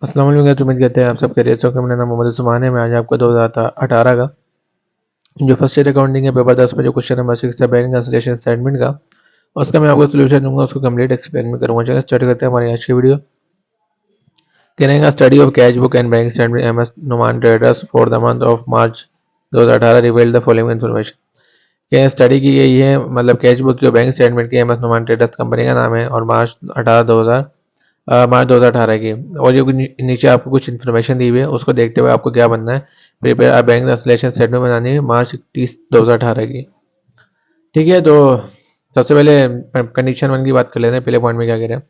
अस्सलाम वालेकुम गाइस, उम्मीद करते हैं आप सब खैरियत से होंगे। मेरा नाम मोहम्मद उस्मान है। मैं आज आपको 2018 का जो फर्स्ट ईयर अकाउंटिंग है पेपर 10 में जो क्वेश्चन नंबर 6 था बैंक कैंसिलेशन स्टेटमेंट का, उसका मैं आपको सोल्यूशन दूंगा, उसको कंप्लीट एक्सप्लेन भी करूंगा। चलिए स्टार्ट करते हैं हमारी आज की वीडियो। करेंगे study of cash book and bank statement M S Numan traders for the month of March 2018 revealed the following information. क्या स्टडी की गई है, मतलब कैश बुक जो बैंक स्टेटमेंट की M S Numan traders company का नाम है और मार्च 2018 की। और जो नीचे आपको कुछ इन्फॉर्मेशन दी हुई है उसको देखते हुए आपको क्या बनना है, प्रिपेयर आ बैंक रेजोल्यूशन स्टेटमेंट बनानी है मार्च 30 2018 की। ठीक है, तो सबसे पहले कंडीशन वन की बात कर लेते हैं। पहले पॉइंट में क्या कह रहे हैं,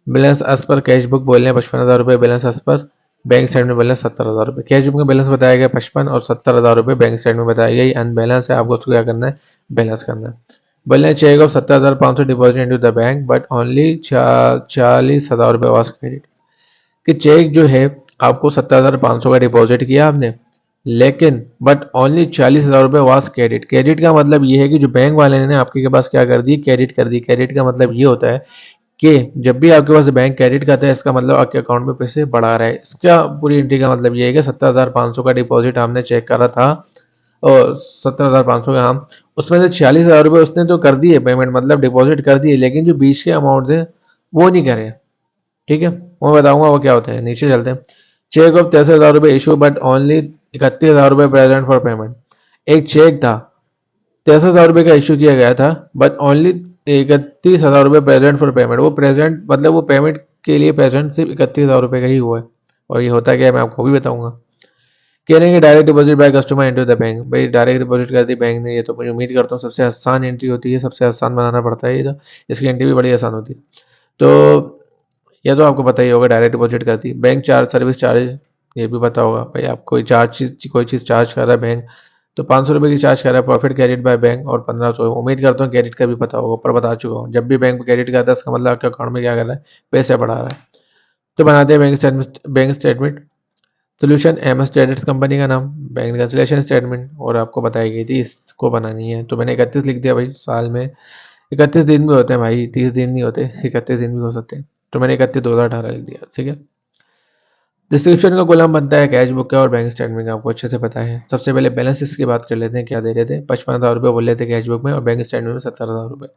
बैलेंस एज पर कैश बुक बोल रहे हैं 55,000 रुपये, बैलेंस एज पर बैंक स्टेटमेंट बोल रहे हैं 70,000 रुपये। कैश बुक में बैलेंस बताया गया 55 और 70,000 रुपये बैंक स्टेटमेंट में बताया गया अनबैलेंस है, आपको उसको क्या करना है, बैलेंस करना है। बोले cheque of 70,500 deposit into the bank but only 40,000 रुपये वॉज क्रेडिट। कि चेक जो है आपको 70,500 का डिपॉजिट किया आपने, लेकिन बट ओनली 40,000 रुपये वास क्रेडिट। क्रेडिट का मतलब ये है कि जो बैंक वाले ने आपके के पास क्या कर दी, क्रेडिट कर दी। क्रेडिट का मतलब ये होता है कि जब भी आपके पास बैंक क्रेडिट करता है इसका मतलब आपके अकाउंट में पैसे बढ़ा रहा है। इसका पूरी एंट्री का मतलब ये है कि 70,500 का डिपॉजिट आपने चेक करा था और 70,500 का, हम उसमें से 46,000 रुपये उसने तो कर दिए पेमेंट, मतलब डिपॉजिट कर दिए, लेकिन जो बीच के अमाउंट थे वो नहीं करे। ठीक है, मैं बताऊंगा वो क्या होता है। नीचे चलते हैं। चेक ऑफ 63,000 रुपये इशू बट ओनली 31,000 रुपये प्रेजेंट फॉर पेमेंट। एक चेक था, 63,000 रुपये का इशू किया गया था, बट ओनली 31,000 रुपये प्रेजेंट फॉर पेमेंट। वो प्रेजेंट मतलब वो पेमेंट के लिए प्रेजेंट सिर्फ 31,000 रुपये का ही हुआ है। और ये होता क्या है मैं आपको भी बताऊंगा। कह रहे हैं कि direct deposit by customer into the bank. भाई डायरेक्ट डिपॉजिट कर दी बैंक ने, ये तो मुझे उम्मीद करता हूँ सबसे आसान एंट्री होती है, सबसे आसान बनाना पड़ता है ये तो। इसकी एंट्री भी बड़ी आसान होती है। तो यह तो आपको पता ही होगा, डायरेक्ट डिपॉजिट कर दी। बैंक चार्ज, सर्विस चार्ज, ये भी पता होगा भाई। आप कोई चीज़ चार्ज कर रहा है बैंक, तो 500 रुपये की चार्ज कर रहा है। प्रॉफिट कैरिड बाय बैंक और 1500, उम्मीद करता हूँ कैरिड का भी पता होगा, पर बता चुका हूँ। जब भी बैंक कैरिड करता है इसका मतलब आपके अकाउंट में क्या कर रहा है, पैसे बढ़ा रहा है। तो बनाते हैं bank statement. Solution M S traders company का नाम, बैंक कैंसिलेशन स्टेटमेंट, और आपको बताई गई थी इसको बनानी है। तो मैंने 31 लिख दिया भाई। साल में 31 दिन भी होते हैं भाई, 30 दिन नहीं होते, 31 दिन भी हो सकते हैं। तो मैंने 31 2018 लिख दिया। ठीक है, डिस्क्रिप्शन का कॉलम बनता है कैश बुक का और बैंक स्टेटमेंट का, आपको अच्छे से पता है। सबसे पहले बैलेंसेस की बात कर लेते हैं, क्या दे रहे थे। 55,000 रुपये बोल रहे थे कैश बुक में और बैंक स्टेटमेंट में 70,000 रुपये।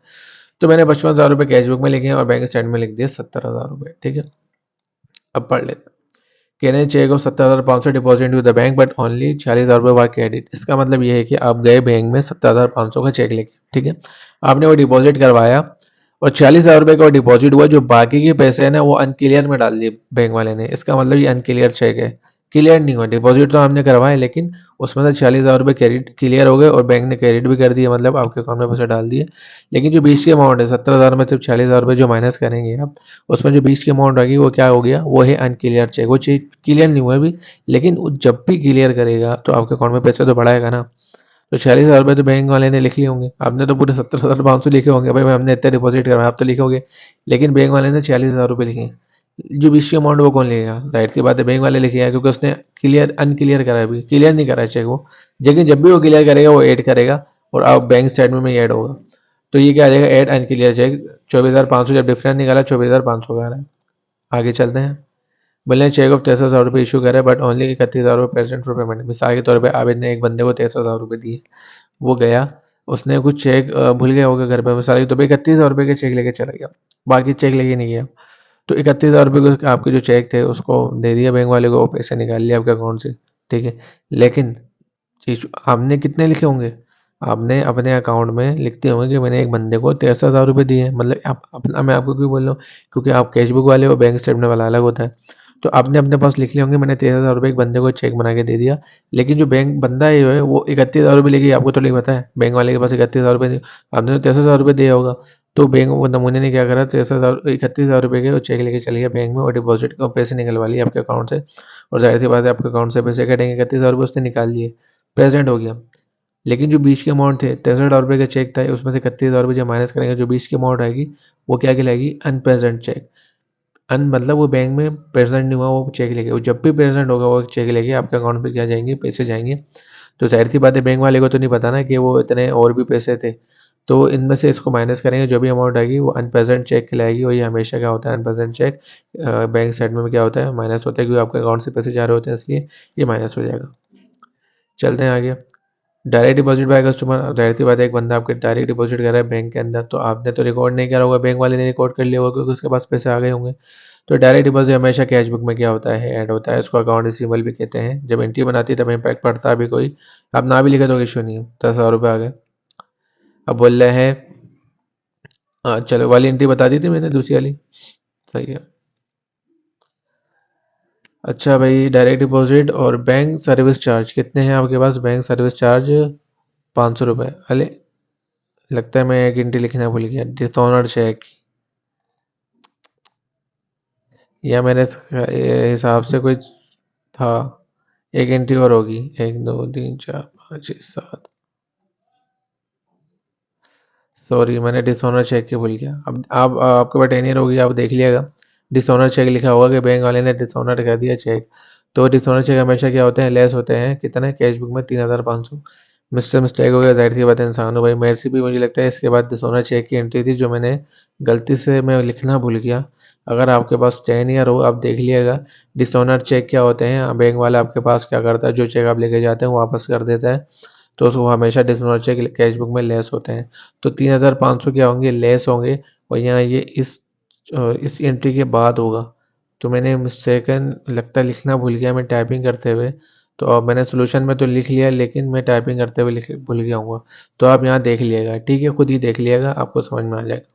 तो मैंने 55,000 रुपये कैश बुक में लिखे और बैंक स्टेटमेंट में लिख दिए 70,000 रुपये। ठीक है, अब पढ़ लेते हैं। Can I cheque of 70,500 deposit to the bank but only 40,000 रुपये वर क्रेडिट। इसका मतलब ये है कि आप गए बैंक में 70,500 का चेक लेके, ठीक है, आपने वो डिपॉजिट करवाया और 40,000 रुपये का डिपॉजिट हुआ, जो बाकी के पैसे हैं ना वो अनक्लियर में डाल दिए बैंक वाले ने। इसका मतलब ये अनक्लियर चेक है, क्लियर नहीं हुआ। डिपॉजिट तो हमने करवाया लेकिन उसमें से 40,000 रुपये क्रेडिट क्लियर हो गए और बैंक ने क्रेडिट भी कर दिए, मतलब आपके अकाउंट में पैसे डाल दिए। लेकिन जो बीच की अमाउंट है 70,000 में सिर्फ 40,000 रुपये जो माइनस करेंगे आप, उसमें जो बीच की अमाउंट आएगी वो क्या हो गया, वो है अनक्लियर चेक। वो चीज क्लियर नहीं हुआ अभी, लेकिन वो जब भी क्लियर करेगा तो आपके अकाउंट में पैसे तो बढ़ाएगा ना। तो 40,000 रुपये तो बैंक वाले ने लिख लिए होंगे, आपने तो पूरे 70,500 लिखे होंगे भाई हमने इतने डिपॉजिट करवाया, आप तो लिखोगे। लेकिन बैंक वाले ने 40,000 रुपये लिखे। जो बीच की अमाउंट वो कौन लेगा, जाहिर सी बात है बैंक वाले लिखेगा, क्योंकि उसने क्लियर अनक्लियर करा है, अभी क्लियर नहीं करा है चेक वो। लेकिन जब भी वो क्लियर करेगा वो ऐड करेगा और आप बैंक स्टेटमेंट में ऐड होगा। तो ये क्या आ जाएगा, ऐड अनक्लियर चेक। 24,500 जब डिफरेंस निकाला 24,500 का आ रहा है। आगे चलते हैं। बोले चेक ऑफ 63,000 रुपये इशू करे बट ओनली 31,000 रुपये प्रेजेंट फॉर पेमेंट। मिसाल के तौर पे आबिद ने एक बंदे को 63,000 रुपये दिए, वो गया, उसने कुछ चेक भूल गया होगा घर पे, मिसाल के तौर पे 31,000 रुपये के चेक लेके चला गया, बाकी चेक लेके नहीं गया। तो 31,000 रुपये को आपके जो चेक थे उसको दे दिया बैंक वाले को, वो पैसे निकाल लिया आपके अकाउंट से। ठीक है, लेकिन चीज आपने कितने लिखे होंगे, आपने अपने अकाउंट में लिखते होंगे कि मैंने एक बंदे को 63,000 रुपये दिए हैं। मतलब आप अपना, मैं आपको क्यों बोल रहा हूँ, क्योंकि आप कैश बुक वाले हो, बैंक स्टेटमेंट वाला अलग होता है। तो आपने अपने पास लिख लिए होंगे मैंने 63,000 रुपये एक बंदे को चेक बना के दे दिया। लेकिन जो बैंक बंदा है जो है वो 31,000 रुपये लेके, आपको तो नहीं पता है बैंक वाले के पास 31,000 रुपये, आपने तो 63,000 रुपये दिया होगा। तो बैंक वो नमूने ने क्या करा, 31,000 के वो चेक लेके चले गया बैंक में और डिपॉजिट का पैसे निकलवा लिए आपके अकाउंट से। और जाहिर सी बात है आपके अकाउंट से पैसे कटेंगे, 31,000 रुपये उसने निकाल लिए, प्रेजेंट हो गया। लेकिन जो बीच के अमाउंट थे 63,000 रुपये का चेक था, उसमें से 31,000 रुपये जब माइनस करेंगे जो बीच की अमाउंट आएगी वो क्या कहलाएगी, अनप्रेजेंट चेक। अन मतलब वो बैंक में प्रेजेंट नहीं हुआ, वो चेक लेके, वो जब भी प्रेजेंट होगा वो चेक लेके आपके अकाउंट पे क्या जाएंगे, पैसे जाएंगे। तो जाहिर सी बात है बैंक वाले को तो नहीं पता ना कि वो इतने और भी पैसे थे, तो इनमें से इसको माइनस करेंगे, जो भी अमाउंट आएगी वो अनप्रेजेंट चेक कहलाएगी। और ये हमेशा क्या होता है, अनप्रेजेंट चेक बैंक स्टेटमेंट में क्या होता है, माइनस होता है, क्योंकि आपके अकाउंट से पैसे जा रहे होते हैं, इसलिए ये माइनस हो जाएगा। चलते हैं आगे। डायरेक्ट डिपॉजिट बाय कस्टमर, जाहिर सी बात है, एक बंदा आपके डायरेक्ट डिपॉजिट कर रहा है बैंक के अंदर, तो आपने तो रिकॉर्ड नहीं करा होगा, बैंक वाले ने रिकॉर्ड कर लिया होगा क्योंकि उसके पास पैसे आ गए होंगे। तो डायरेक्ट डिपॉजिट हमेशा कैश बुक में क्या होता है, ऐड होता है, उसको अकाउंट रिसीवेबल भी कहते हैं। जब एंट्री बनाती है तब इम्पैक्ट पड़ता है, अभी कोई आप ना भी लिखे तो इशू नहीं है, 10,000 रुपये आ गए। अब बोल रहे हैं चलो वाली एंट्री बता दी थी मैंने, दूसरी वाली सही है। अच्छा भाई, डायरेक्ट डिपॉजिट और बैंक सर्विस चार्ज कितने हैं आपके पास? बैंक सर्विस चार्ज 500 रुपये। अरे लगता है मैं एक एंट्री लिखना भूल गया, डिसऑनर चेक, या मेरे हिसाब से कोई था। एक एंट्री और होगी, 1 2 3 4 5 6 7। सॉरी, मैंने डिसऑनर चेक के भूल गया। अब आप आपके पास 10 ईयर होगी, आप देख लिएगा डिसऑनर चेक लिखा होगा कि बैंक वाले ने डिसऑनर कर दिया चेक। तो डिसऑनर चेक हमेशा क्या होते हैं, लेस होते हैं कितने, कैश बुक में 3,500। मुझसे मिस्टेक हो गया, जाहिर सी बात है, इंसान हो भाई, मेरे से भी मुझे लगता है इसके बाद डिसऑनर चेक की एंट्री थी जो मैंने गलती से मैं लिखना भूल गया। अगर आपके पास 10 ईयर हो, आप देख लिएगा डिसऑनर चेक क्या होते हैं। बैंक वाला आपके पास क्या करता है, जो चेक आप लेके जाते हैं वो वापस कर देता है, तो उसको हमेशा डिसऑनर चेक कैश बुक में लेस होते हैं। तो 3,500 क्या होंगे, लेस होंगे। और यहाँ ये इस एंट्री के बाद होगा। तो मैंने मिस्टेकन लगता है लिखना भूल गया मैं टाइपिंग करते हुए। तो अब मैंने सोल्यूशन में तो लिख लिया, लेकिन मैं टाइपिंग करते हुए लिख भूल गया हूँ। तो आप यहाँ देख लिएगा, ठीक है, खुद ही देख लिएगा, आपको समझ में आ जाएगा।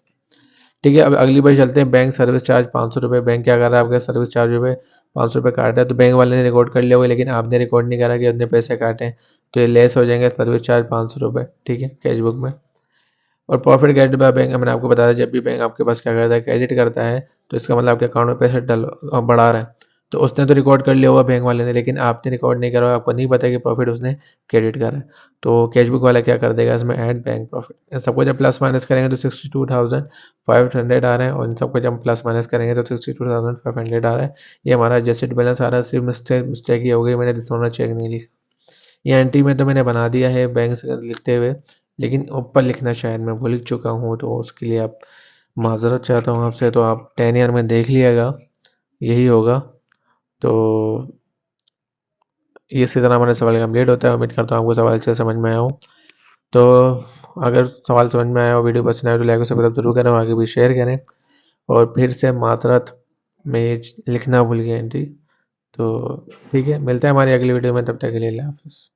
ठीक है, अब अगली बार चलते हैं। बैंक सर्विस चार्ज 500 रुपये। बैंक क्या कर रहा है, आपका सर्विस चार्ज रुपये 500 रुपये काट रहा है, तो बैंक वाले ने रिकॉर्ड कर लिया होगा, लेकिन आपने रिकॉर्ड नहीं करा कि उतने पैसे काटे हैं। तो ये लेस हो जाएंगे सर्विस चार्ज 500 रुपये, ठीक है, कैश बुक में। और प्रॉफिट क्रेडिट बाय बैंक, मैंने आपको बताया जब भी बैंक आपके पास क्या करता है, क्रेडिट करता है, तो इसका मतलब आपके अकाउंट में पैसे बढ़ा रहा है। तो उसने तो रिकॉर्ड कर लिया होगा बैंक वाले ने, लेकिन आपने रिकॉर्ड नहीं करा, आपको नहीं पता कि प्रॉफिट उसने क्रेडिट करा है। तो कैशबुक वाला क्या कर देगा, इसमें ऐड बैंक प्रॉफिट। सबको जब प्लस माइनस करेंगे तो 62,500 आ रहा है, और इन सबको जब प्लस माइनस करेंगे तो 62,500 आ रहा है। ये हमारा एडजस्टेड बैलेंस आ रहा है। सिर्फ मिस्टेक ये हो गई, मैंने डिसऑनर चेक नहीं लिखा। ये एंट्री में तो मैंने बना दिया है बैंक से लिखते हुए, लेकिन ऊपर लिखना शायद मैं भूल चुका हूँ, तो उसके लिए आप माजरत चाहता हूँ आपसे। तो आप 10 ईयर में देख लिएगा, यही होगा। तो इसी तरह हमारा सवाल कंप्लीट होता है। उम्मीद करता हूँ आपको सवाल से समझ में आया हो। तो अगर सवाल समझ में आया हो, वीडियो पसंद आए तो लाइक और सब्सक्राइब जरूर करें और आगे भी शेयर करें। और फिर से माजरत, मैं ये लिखना भूल गया एंट्री। तो ठीक है, मिलते हैं हमारी अगली वीडियो में, तब तक के लिए अल्लाह हाफिज़।